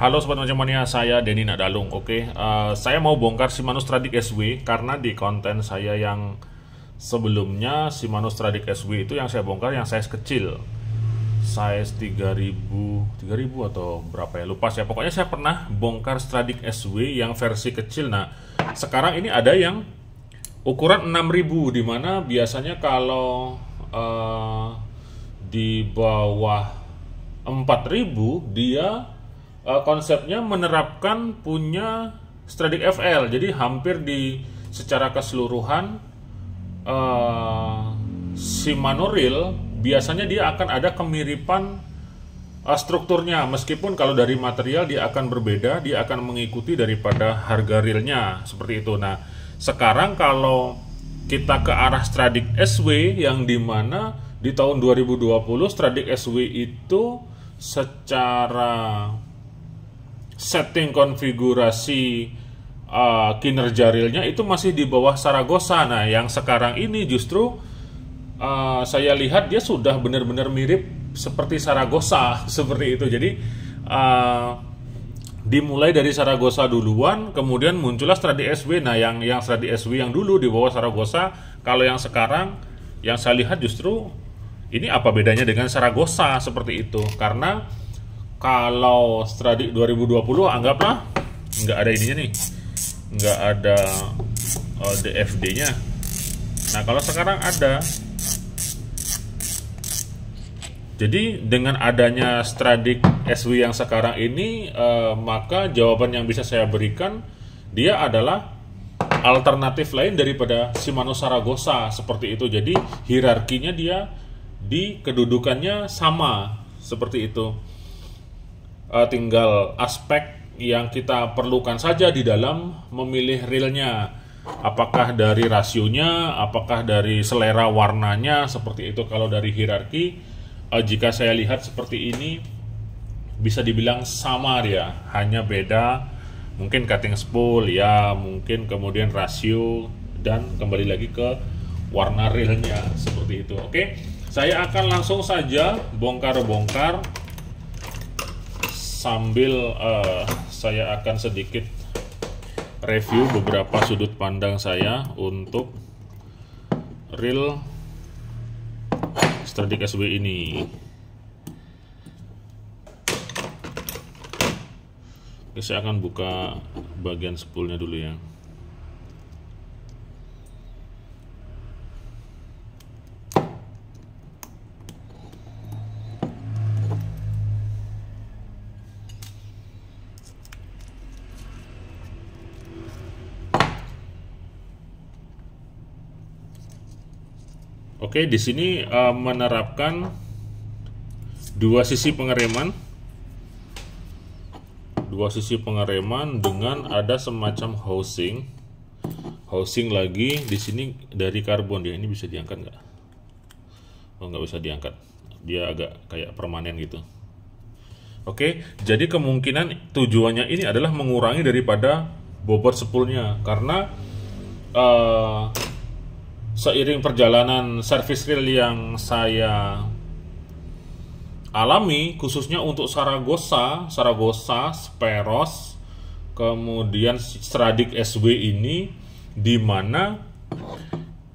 Halo Sobat Macamania, saya Denny Nadalung. Oke, saya mau bongkar Shimano Stradic SW karena di konten saya yang sebelumnya Shimano Stradic SW itu yang saya bongkar yang size kecil, size 3000 atau berapa ya, lupa saya. Pokoknya saya pernah bongkar Stradic SW yang versi kecil. Nah, sekarang ini ada yang ukuran 6000, dimana biasanya kalau di bawah 4000 dia konsepnya menerapkan punya Stradic FL. Jadi hampir di secara keseluruhan Shimano Reel biasanya dia akan ada kemiripan strukturnya, meskipun kalau dari material dia akan berbeda, dia akan mengikuti daripada harga realnya seperti itu. Nah, sekarang kalau kita ke arah Stradic SW yang dimana di tahun 2020 Stradic SW itu secara setting konfigurasi kinerja realnya itu masih di bawah Saragossa. Nah, yang sekarang ini justru saya lihat dia sudah benar-benar mirip seperti Saragossa seperti itu. Jadi dimulai dari Saragossa duluan, kemudian muncullah Stradic SW. Nah, yang Stradic SW yang dulu di bawah Saragossa, kalau yang sekarang yang saya lihat justru ini apa bedanya dengan Saragossa seperti itu. Karena kalau Stradic 2020 anggaplah nggak ada ininya nih, nggak ada DFD-nya. Nah, kalau sekarang ada. Jadi dengan adanya Stradic SW yang sekarang ini, maka jawaban yang bisa saya berikan dia adalah alternatif lain daripada Shimano Saragossa seperti itu. Jadi hierarkinya dia di kedudukannya sama seperti itu. Tinggal aspek yang kita perlukan saja di dalam memilih reelnya. Apakah dari rasionya, apakah dari selera warnanya seperti itu. Kalau dari hierarki, jika saya lihat seperti ini bisa dibilang sama dia, hanya beda mungkin cutting spool ya, mungkin kemudian rasio, dan kembali lagi ke warna reelnya seperti itu. Oke, saya akan langsung saja bongkar-bongkar sambil saya akan sedikit review beberapa sudut pandang saya untuk reel Stradic SW ini. Oke, saya akan buka bagian spoolnya dulu ya. Oke, di sini menerapkan dua sisi pengereman dengan ada semacam housing lagi di sini dari karbon dia. Ini bisa diangkat nggak? Oh, nggak bisa diangkat, dia agak kayak permanen gitu. Oke, jadi kemungkinan tujuannya ini adalah mengurangi daripada bobot spoolnya, karena seiring perjalanan service reel yang saya alami, khususnya untuk Saragossa, Speros, kemudian Stradic SW ini, dimana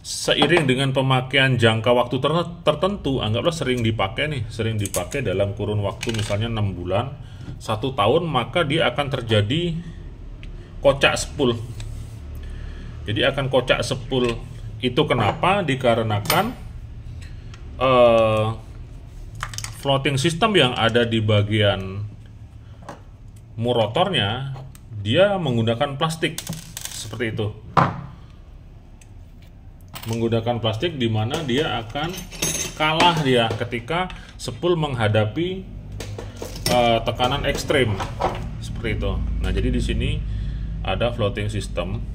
seiring dengan pemakaian jangka waktu tertentu, anggaplah sering dipakai dalam kurun waktu misalnya 6 bulan, 1 tahun, maka dia akan terjadi kocak spool. Jadi akan kocak spool. Itu kenapa? Dikarenakan floating system yang ada di bagian rotornya dia menggunakan plastik seperti itu. Menggunakan plastik di mana dia akan kalah dia ketika spool menghadapi tekanan ekstrim seperti itu. Nah, jadi di sini ada floating system.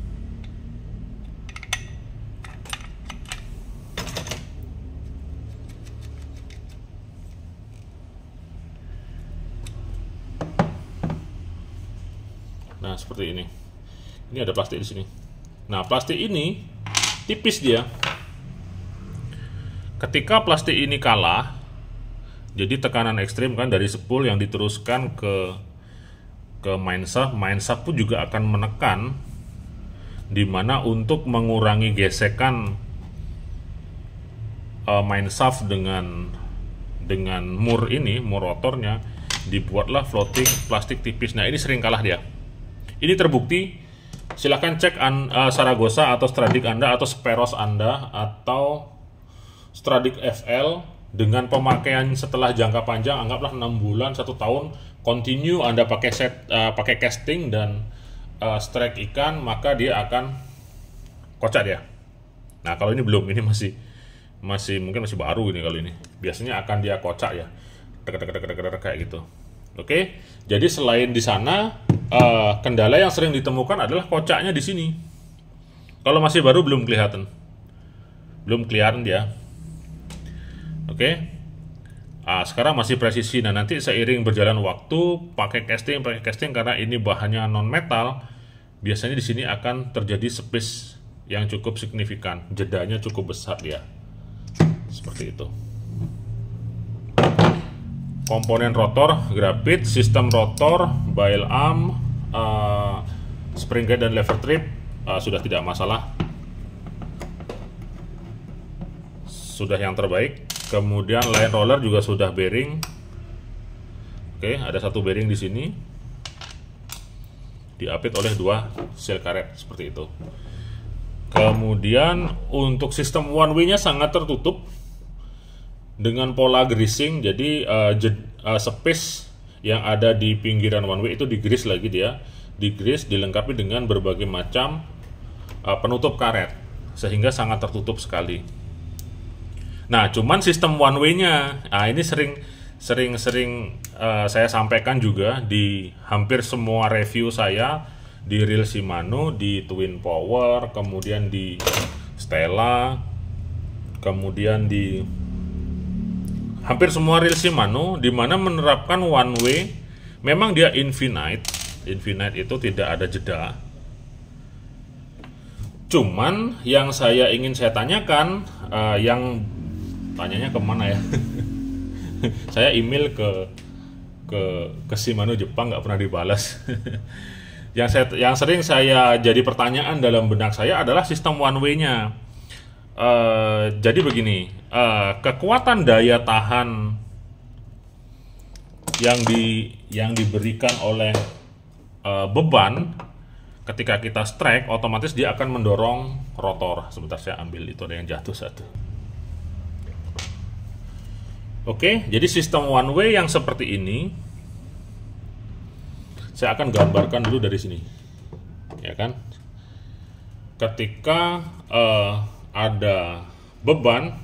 Nah, seperti ini. Ini ada plastik di sini. Nah, plastik ini tipis dia. Ketika plastik ini kalah, jadi tekanan ekstrim kan dari spool yang diteruskan ke ke mineshaft pun juga akan menekan, dimana untuk mengurangi gesekan mineshaft dengan mur rotornya, dibuatlah floating plastik tipis. Nah, ini sering kalah dia. Ini terbukti. Silahkan cek Saragosa atau Stradic Anda atau Speros Anda atau Stradic FL dengan pemakaian setelah jangka panjang, anggaplah 6 bulan, 1 tahun, continue Anda pakai casting dan strike ikan, maka dia akan kocak dia. Nah, kalau ini belum, ini mungkin masih baru ini. Kalau ini biasanya akan dia kocak ya, kayak gitu. Oke, jadi selain di sana, kendala yang sering ditemukan adalah kocaknya di sini. Kalau masih baru belum kelihatan dia. Oke, sekarang masih presisi. Nah, nanti seiring berjalan waktu pakai casting karena ini bahannya non metal, biasanya di sini akan terjadi space yang cukup signifikan, jedanya cukup besar dia, seperti itu. Komponen rotor, grapit, sistem rotor, bile arm, spring guide dan lever trip sudah tidak masalah, sudah yang terbaik. Kemudian line roller juga sudah bearing. Oke, ada 1 bearing di sini, diapit oleh 2 seal karet seperti itu. Kemudian untuk sistem one way-nya sangat tertutup dengan pola greasing. Jadi space yang ada di pinggiran one way itu digrease lagi dia, dilengkapi dengan berbagai macam penutup karet sehingga sangat tertutup sekali. Nah, cuman sistem one way-nya, ini sering saya sampaikan juga di hampir semua review saya, di reel Shimano, di Twin Power, kemudian di Stella, kemudian di hampir semua reel Shimano, di mana menerapkan one way. Memang dia infinite itu tidak ada jeda. Cuman yang saya tanyakan, yang tanyanya kemana ya? Saya email ke Shimano Jepang, nggak pernah dibalas. Yang sering saya jadi pertanyaan dalam benak saya adalah sistem one way-nya. Jadi begini, kekuatan daya tahan yang diberikan oleh beban ketika kita strike, otomatis dia akan mendorong rotor. Sebentar, saya ambil, itu ada yang jatuh satu. Oke, jadi sistem one way yang seperti ini saya akan gambarkan dulu dari sini, ya kan? Ketika ada beban,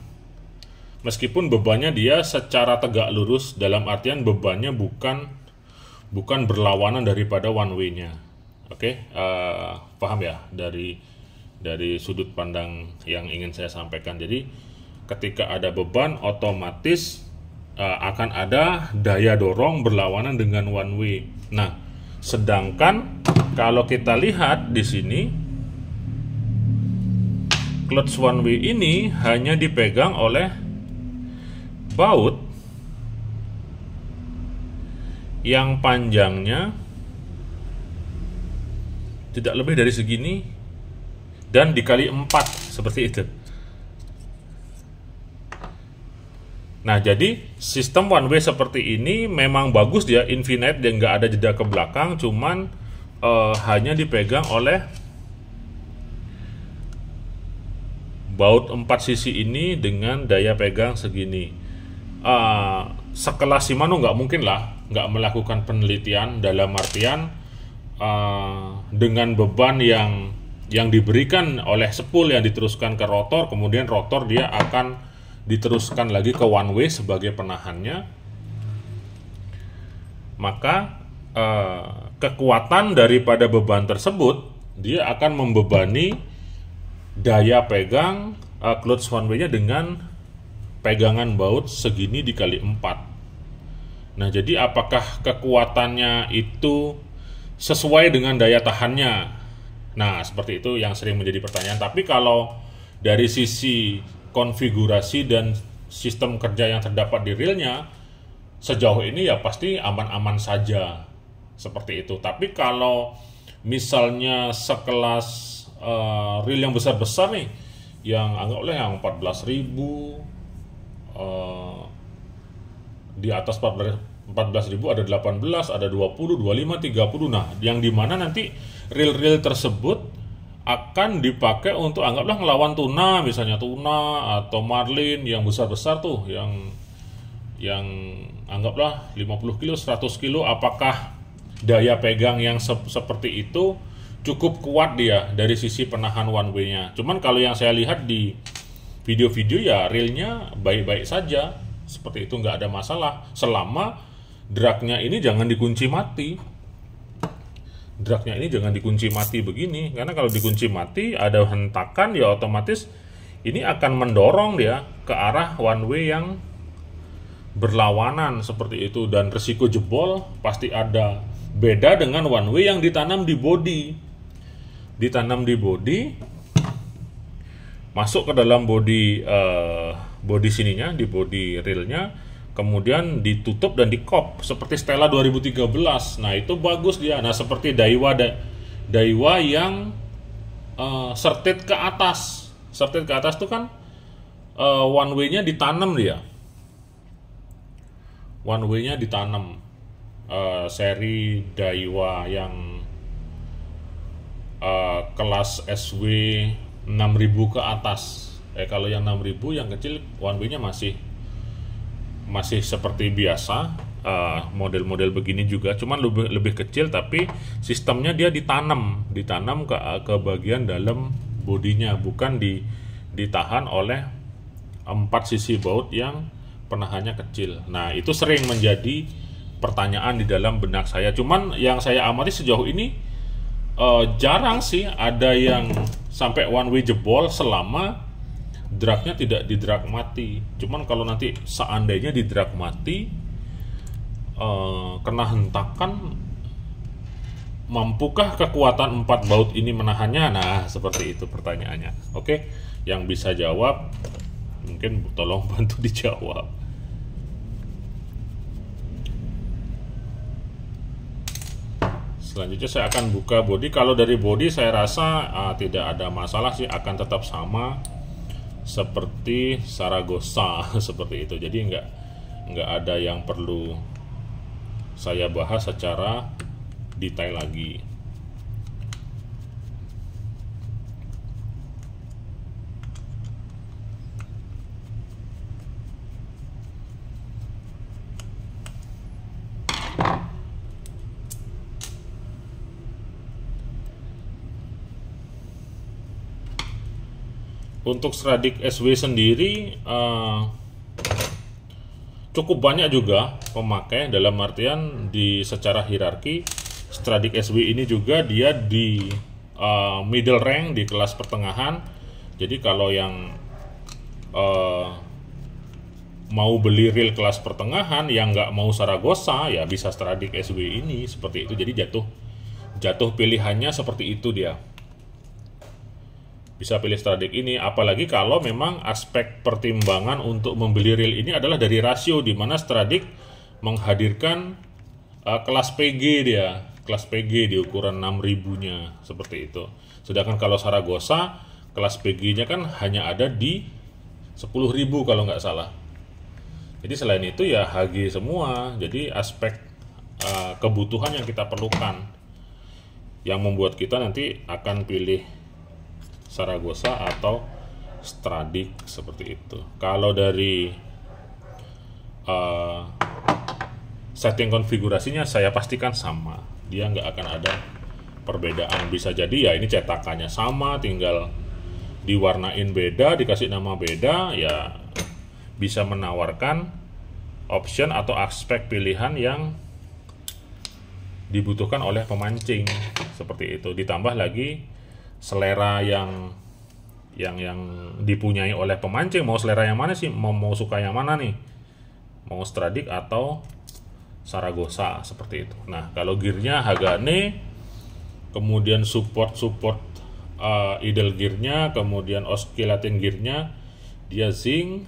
meskipun bebannya dia secara tegak lurus, dalam artian bebannya bukan berlawanan daripada one way-nya. Oke, paham ya dari sudut pandang yang ingin saya sampaikan. Jadi ketika ada beban, otomatis akan ada daya dorong berlawanan dengan one way. Nah, sedangkan kalau kita lihat di sini, clutch one way ini hanya dipegang oleh baut yang panjangnya tidak lebih dari segini dan dikali 4 seperti itu. Nah, jadi sistem one way seperti ini memang bagus dia, infinite, dan nggak ada jeda ke belakang, cuman hanya dipegang oleh baut 4 sisi ini dengan daya pegang segini. Sekelas Shimano nggak mungkin lah nggak melakukan penelitian, dalam artian dengan beban yang diberikan oleh spool yang diteruskan ke rotor, kemudian rotor dia akan diteruskan lagi ke one way sebagai penahannya, maka kekuatan daripada beban tersebut dia akan membebani daya pegang clutch one way-nya dengan pegangan baut segini dikali 4. Nah, jadi apakah kekuatannya itu sesuai dengan daya tahannya? Nah, seperti itu yang sering menjadi pertanyaan. Tapi kalau dari sisi konfigurasi dan sistem kerja yang terdapat di reelnya, sejauh ini ya pasti aman-aman saja. seperti itu. Tapi kalau misalnya sekelas reel yang besar-besar nih, yang anggaplah yang 14.000, di atas 14.000 ada 18, ada 20, 25, 30. Nah, yang dimana nanti reel-reel tersebut akan dipakai untuk anggaplah ngelawan tuna, misalnya tuna atau marlin yang besar-besar tuh, yang anggaplah 50 kilo, 100 kilo. Apakah daya pegang yang seperti itu cukup kuat dia dari sisi penahan one way-nya? Cuman kalau yang saya lihat di video-video ya reelnya baik-baik saja, seperti itu, nggak ada masalah selama dragnya ini jangan dikunci mati. Dragnya ini jangan dikunci mati begini, karena kalau dikunci mati ada hentakan ya otomatis ini akan mendorong dia ke arah one way yang berlawanan seperti itu, dan resiko jebol pasti ada. Beda dengan one way yang ditanam di body. Ditanam di body, masuk ke dalam body sininya, di body reelnya, kemudian ditutup dan dikop seperti Stella 2013. Nah, itu bagus dia. Nah, seperti Daiwa yang sertit ke atas. Sertit ke atas itu kan one way-nya ditanam dia. One way-nya ditanam. Seri Daiwa yang kelas SW 6000 ke atas. Kalau yang 6000 yang kecil one way-nya masih seperti biasa, model-model begini juga, cuman lebih kecil, tapi sistemnya dia ditanam ke bagian dalam bodinya, bukan ditahan oleh 4 sisi baut yang penahannya kecil. Nah, itu sering menjadi pertanyaan di dalam benak saya. Cuman yang saya amati sejauh ini jarang sih ada yang sampai one way jebol selama dragnya tidak didrag mati. Cuman kalau nanti seandainya didrag mati, kena hentakan, mampukah kekuatan 4 baut ini menahannya? Nah, seperti itu pertanyaannya. Oke, yang bisa jawab mungkin tolong bantu dijawab. Selanjutnya saya akan buka body. Kalau dari body saya rasa tidak ada masalah sih, akan tetap sama seperti Zaragoza seperti itu. Jadi nggak ada yang perlu saya bahas secara detail lagi. Untuk Stradic SW sendiri cukup banyak juga pemakai, dalam artian di secara hierarki Stradic SW ini juga dia di middle rank, di kelas pertengahan. Jadi kalau yang mau beli reel kelas pertengahan yang nggak mau Zaragoza, ya bisa Stradic SW ini, seperti itu. Jadi jatuh pilihannya seperti itu dia. Bisa pilih Stradic ini, apalagi kalau memang aspek pertimbangan untuk membeli reel ini adalah dari rasio, di mana Stradic menghadirkan kelas PG dia, kelas PG di ukuran 6000-nya seperti itu. Sedangkan kalau Zaragoza kelas PG-nya kan hanya ada di 10.000 kalau nggak salah. Jadi selain itu ya HG semua. Jadi aspek kebutuhan yang kita perlukan yang membuat kita nanti akan pilih Zaragoza atau Stradic seperti itu. Kalau dari setting konfigurasinya saya pastikan sama, dia nggak akan ada perbedaan. Bisa jadi ya ini cetakannya sama, tinggal diwarnain beda, dikasih nama beda, ya bisa menawarkan option atau aspek pilihan yang dibutuhkan oleh pemancing seperti itu. Ditambah lagi selera yang dipunyai oleh pemancing, mau selera yang mana sih, mau suka yang mana nih, mau Stradic atau Zaragoza seperti itu. Nah, kalau gearnya Hagane, kemudian support idle gearnya, kemudian oscillating gearnya dia zinc,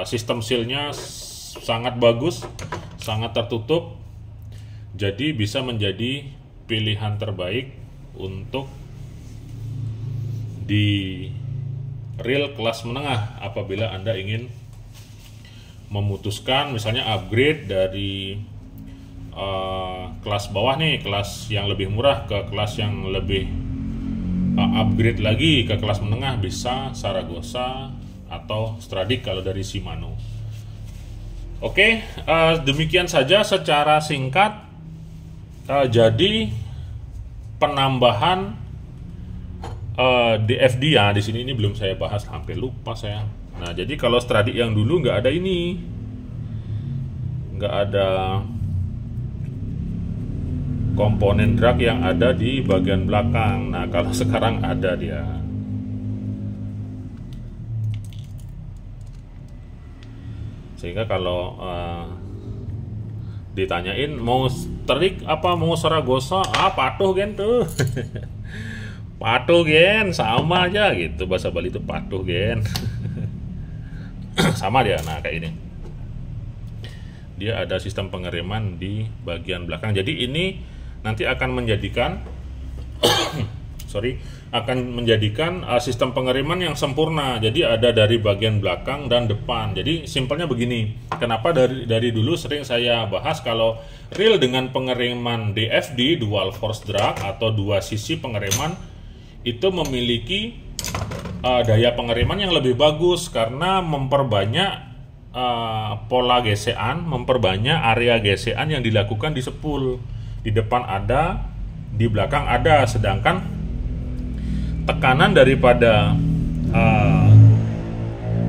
sistem sealnya sangat bagus, sangat tertutup, Jadi bisa menjadi pilihan terbaik untuk di reel kelas menengah apabila Anda ingin memutuskan misalnya upgrade dari kelas bawah nih, kelas yang lebih murah ke kelas yang lebih upgrade lagi ke kelas menengah, bisa Zaragoza atau Stradic kalau dari Shimano. Oke, demikian saja secara singkat. Jadi penambahan DFD ya di sini, ini belum saya bahas, hampir lupa saya. Nah, jadi kalau Stradic yang dulu nggak ada ini, nggak ada komponen drag yang ada di bagian belakang. Nah, kalau sekarang ada dia. Sehingga kalau ditanyain mau Stradic apa mau Zaragoza, patuh gen tuh. Patuh gen, sama aja gitu, bahasa Bali itu patuh gen. Sama dia. Nah, kayak ini. Dia ada sistem pengereman di bagian belakang. Jadi ini nanti akan menjadikan sistem pengereman yang sempurna. Jadi ada dari bagian belakang dan depan. Jadi simpelnya begini. Kenapa dari dulu sering saya bahas kalau reel dengan pengereman DFD, dual force drag atau dua sisi pengereman, itu memiliki daya pengereman yang lebih bagus karena memperbanyak pola gesekan, memperbanyak area gesekan yang dilakukan di spool. Di depan ada, di belakang ada, sedangkan tekanan daripada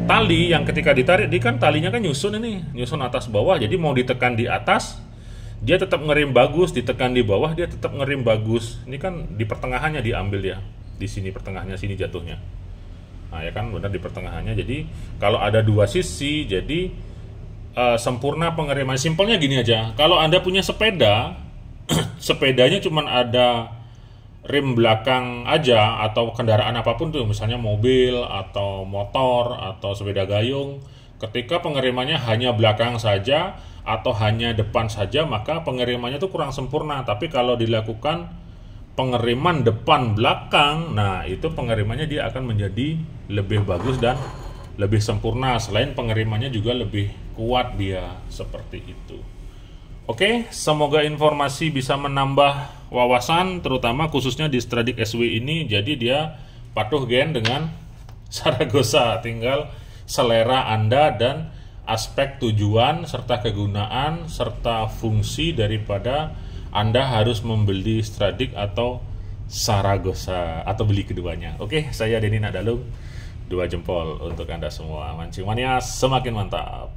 tali yang ketika ditarik, dia kan talinya kan nyusun atas bawah, jadi mau ditekan di atas dia tetap ngerem bagus, ditekan di bawah dia tetap ngerem bagus. Ini kan di pertengahannya diambil ya, di sini pertengahnya sini jatuhnya. Nah ya kan, benar di pertengahannya. Jadi kalau ada dua sisi, jadi sempurna pengereman. Simpelnya gini aja, kalau Anda punya sepeda, sepedanya cuma ada rem belakang aja atau kendaraan apapun tuh, misalnya mobil atau motor atau sepeda gayung, ketika pengeremannya hanya belakang saja atau hanya depan saja, maka pengeremannya tuh kurang sempurna. Tapi kalau dilakukan pengereman depan belakang, nah itu pengeremannya dia akan menjadi lebih bagus dan lebih sempurna. Selain pengeremannya juga lebih kuat dia, seperti itu. Oke, semoga informasi bisa menambah wawasan, terutama khususnya di Stradic SW ini. Jadi dia patuh gen dengan Zaragoza, tinggal selera Anda dan aspek tujuan serta kegunaan serta fungsi daripada Anda harus membeli Stradic atau Zaragoza atau beli keduanya. Oke, saya Denny Nadalung, 2 jempol untuk Anda semua. Mancing mania semakin mantap.